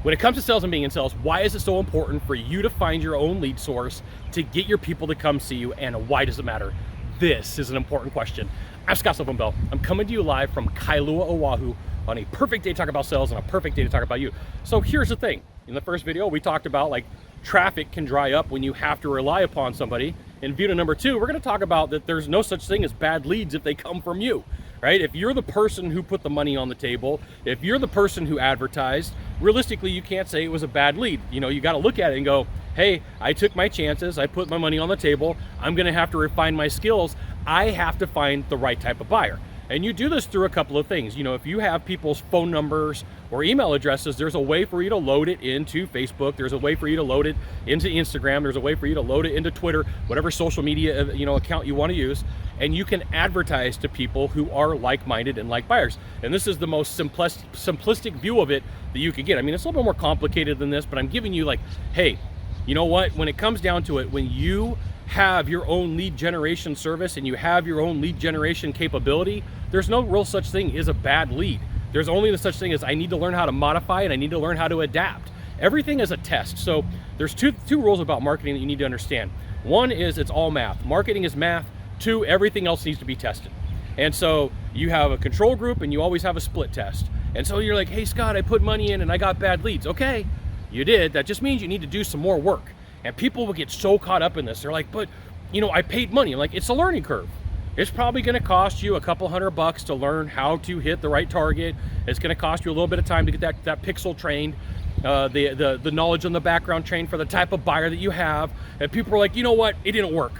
When it comes to sales and being in sales, why is it so important for you to find your own lead source to get your people to come see you, and why does it matter? This is an important question. I'm Scott Bell. I'm coming to you live from Kailua, Oahu on a perfect day to talk about sales and a perfect day to talk about you. So here's the thing. In the first video, we talked about like traffic can dry up when you have to rely upon somebody. In video number 2, we're going to talk about that there's no such thing as bad leads if they come from you, right? If you're the person who put the money on the table, if you're the person who advertised, realistically, you can't say it was a bad lead. You know, you got to look at it and go, hey, I took my chances. I put my money on the table. I'm going to have to refine my skills. I have to find the right type of buyer. And you do this through a couple of things. You know, if you have people's phone numbers or email addresses, there's a way for you to load it into Facebook. There's a way for you to load it into Instagram. There's a way for you to load it into Twitter, whatever social media, account you want to use. And you can advertise to people who are like-minded and like buyers. And this is the most simplistic view of it that you could get. I mean, it's a little bit more complicated than this, but I'm giving you like, hey, you know what? When it comes down to it, when you have your own lead generation service and you have your own lead generation capability, there's no real such thing as a bad lead. There's only the such thing as I need to learn how to modify and I need to learn how to adapt. Everything is a test. So there's two rules about marketing that you need to understand. One is it's all math. Marketing is math. 2, everything else needs to be tested. And so you have a control group and you always have a split test. And so you're like, hey Scott, I put money in and I got bad leads. Okay, you did. That just means you need to do some more work. And people will get so caught up in this. They're like, but I paid money. I'm like, it's a learning curve. It's probably going to cost you a couple $100 to learn how to hit the right target. It's going to cost you a little bit of time to get that pixel trained, the knowledge on the background trained for the type of buyer that you have. And people are like, you know what? It didn't work.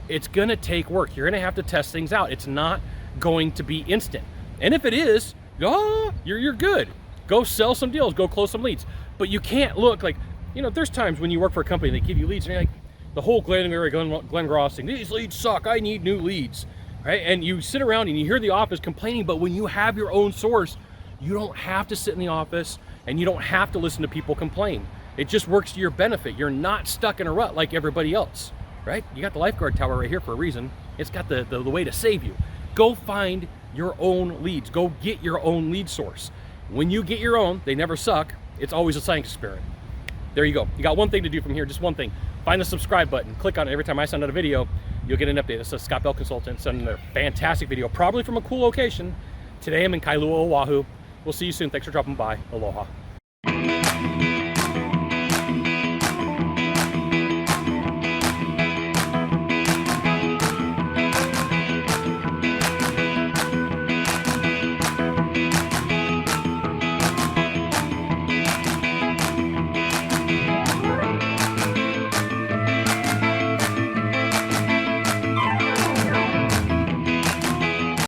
It's going to take work. You're going to have to test things out. It's not going to be instant. And if it is, you're good. Go sell some deals. Go close some leads. But you can't look like, there's times when you work for a company, they give you leads and you're like, the whole Glen Gross thing, these leads suck, I need new leads, right? And you sit around and you hear the office complaining, but when you have your own source, you don't have to sit in the office and you don't have to listen to people complain. It just works to your benefit. You're not stuck in a rut like everybody else, right? You got the lifeguard tower right here for a reason. It's got the way to save you. Go find your own leads. Go get your own lead source. When you get your own, they never suck. It's always a science experiment. There you go. You got one thing to do from here, just one thing. Find the subscribe button, click on it. Every time I send out a video, you'll get an update. This is Scott Bell Consultant sending a fantastic video, probably from a cool location. Today I'm in Kailua, Oahu. We'll see you soon. Thanks for dropping by. Aloha.